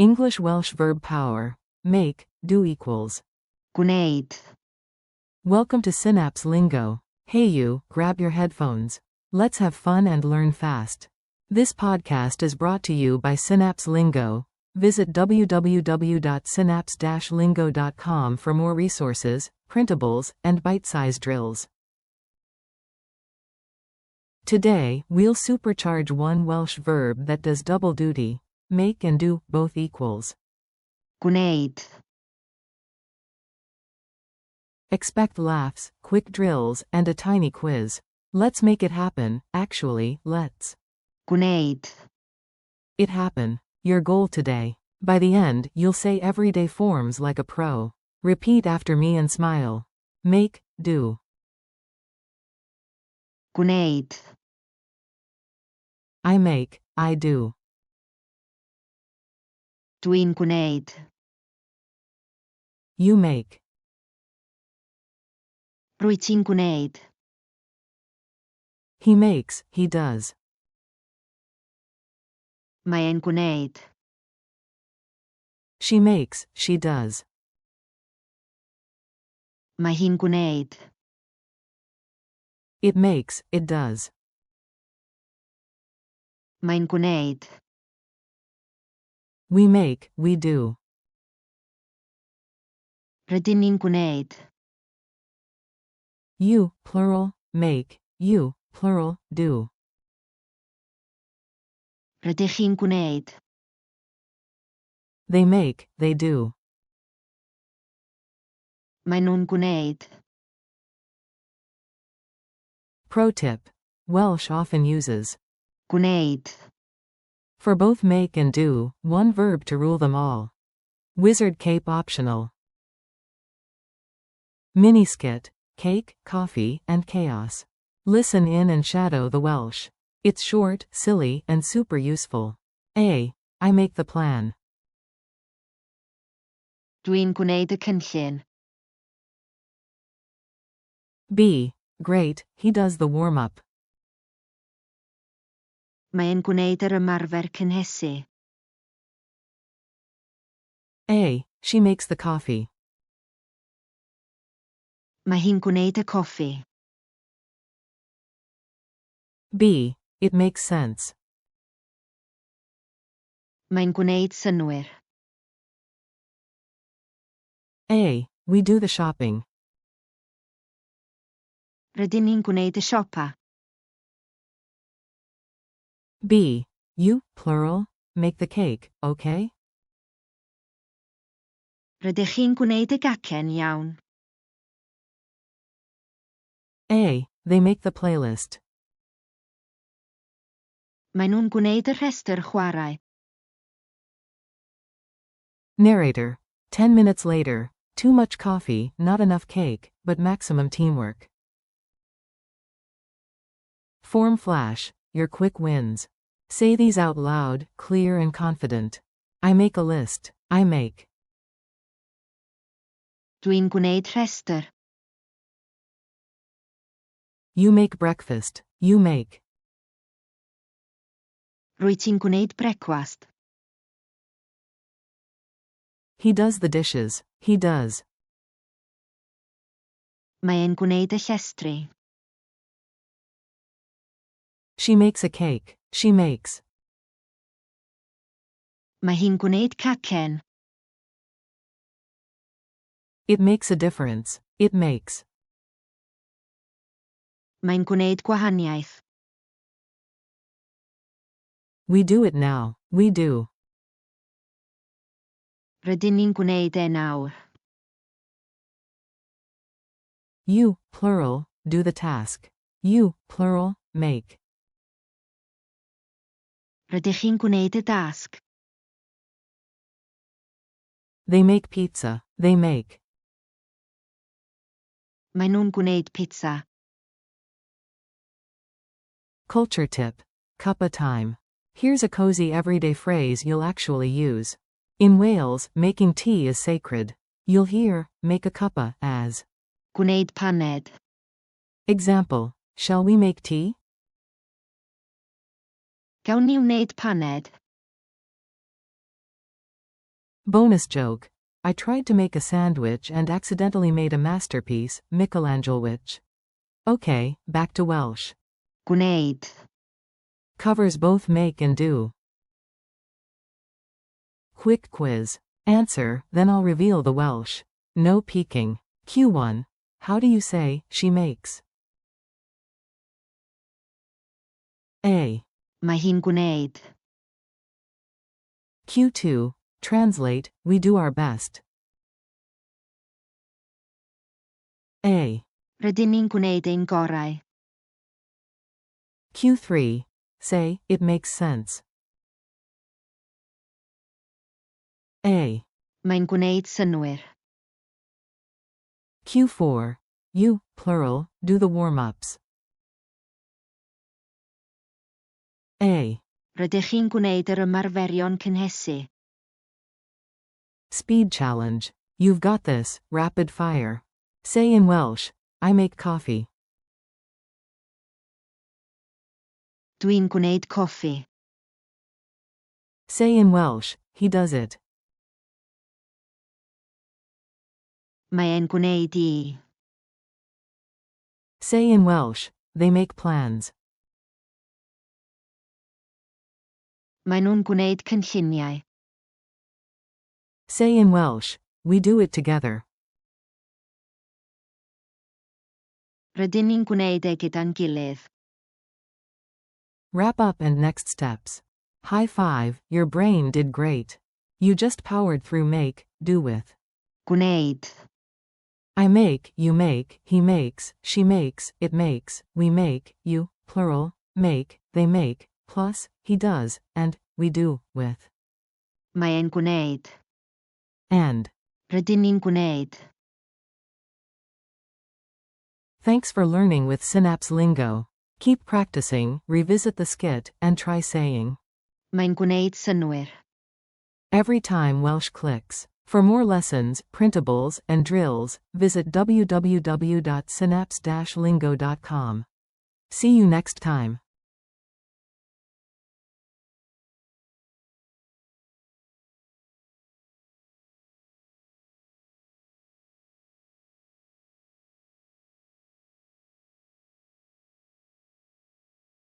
English Welsh verb power. Make, do equals. gwneud. Welcome to Synapse Lingo. Hey you, grab your headphones. Let's have fun and learn fast. This podcast is brought to you by Synapse Lingo. Visit www.synapse-lingo.com for more resources, printables, and bite-sized drills. Today, we'll supercharge one Welsh verb that does double duty. Make and do, both equals. gwneud. Expect laughs, quick drills, and a tiny quiz. Let's make it happen. Actually, let's. gwneud. It happen. Your goal today. By the end, you'll say everyday forms like a pro. Repeat after me and smile. Make, do. gwneud. I make, I do. Dwi'n gwneud. You make. Rwyt ti'n gwneud. He makes, he does. Mae e'n gwneud. She makes, she does. Mae hi'n gwneud. It makes, it does. Mae'n gwneud. We make, we do. Rydyn ni'n gwneud. You, plural, make. You, plural, do. Rydych chi'n gwneud. They make, they do. Mae nhw'n gwneud. Pro tip. Welsh often uses gwneud. for both make and do, one verb to rule them all. Wizard cape optional. Miniskit, cake, coffee, and chaos. Listen in and shadow the Welsh. It's short, silly, and super useful. A. I make the plan. Dwi'n gwneud y cynllun. B. Great, he does the warm-up. Mae e'n gwneud yr ymarfer cynhesu. A. She makes the coffee. Mae hi'n gwneud y coffi. B. It makes sense. Mae'n gwneud synnwyr. A. We do the shopping. Rydyn ni'n gwneud y siopa. B. You, plural, make the cake, okay? Rydych chi'n gwneud y gacen iawn. A. They make the playlist. Mae nhw'n gwneud y rhestr chwarae. Narrator. 10 minutes later. Too much coffee, not enough cake, but maximum teamwork. Form flash. Your quick wins. Say these out loud, clear and confident. I make a list. I make. Dwi'n gwneud rhestr. You make breakfast. You make. Rwyt ti'n gwneud brecwast. He does the dishes. He does. Mae e'n gwneud y llestri. She makes a cake. She makes. Mae hi'n gwneud cacen. It makes a difference. It makes. Mae'n gwneud gwahaniaeth. We do it now. We do. Rydyn ni'n gwneud e nawr. You, plural, do the task. You, plural, make. Rydych chi'n gwneud y dasg. They make pizza. They make. Mae nhw'n gwneud pitsa. Culture tip. Cuppa time. Here's a cozy everyday phrase you'll actually use. In Wales, making tea is sacred. You'll hear, make a cuppa, as Gwneud paned. example, shall we make tea? Gawn ni wneud paned. Bonus joke. I tried to make a sandwich and accidentally made a masterpiece, Michelangelwich. Okay, back to Welsh. gwneud, Covers both make and do. Quick quiz. Answer, then I'll reveal the Welsh. No peeking. Q1. How do you say, she makes? A. mae hi'n gwneud. Q2. Translate, we do our best. A. Rydyn ni'n gwneud ein gorau. Q3. Say, it makes sense. A. Mae'n gwneud synnwyr. Q4. You, plural, do the warm-ups. A. Rydych chi'n gwneud yr ymarferion cynhesu. Speed challenge. You've got this, rapid fire. Say in Welsh, I make coffee. Dwi'n gwneud coffi. Say in Welsh, he does it. Mae e'n gwneud I. Say in Welsh, they make plans. Mae nhw'n gwneud cynlluniau. Say in Welsh, we do it together. Rydyn ni'n gwneud e gyda'n gilydd. Wrap up and next steps. High five, your brain did great. You just powered through make, do with. Gwneud. I make, you make, he makes, she makes, it makes, we make, you, plural, make, they make, plus, he does, and, we do, with. Mae e'n gwneud. And. Rydyn ni'n gwneud. Thanks for learning with Synapse Lingo. Keep practicing, revisit the skit, and try saying. Mae'n gwneud synnwyr. Every time Welsh clicks. For more lessons, printables, and drills, visit www.synapse-lingo.com. See you next time.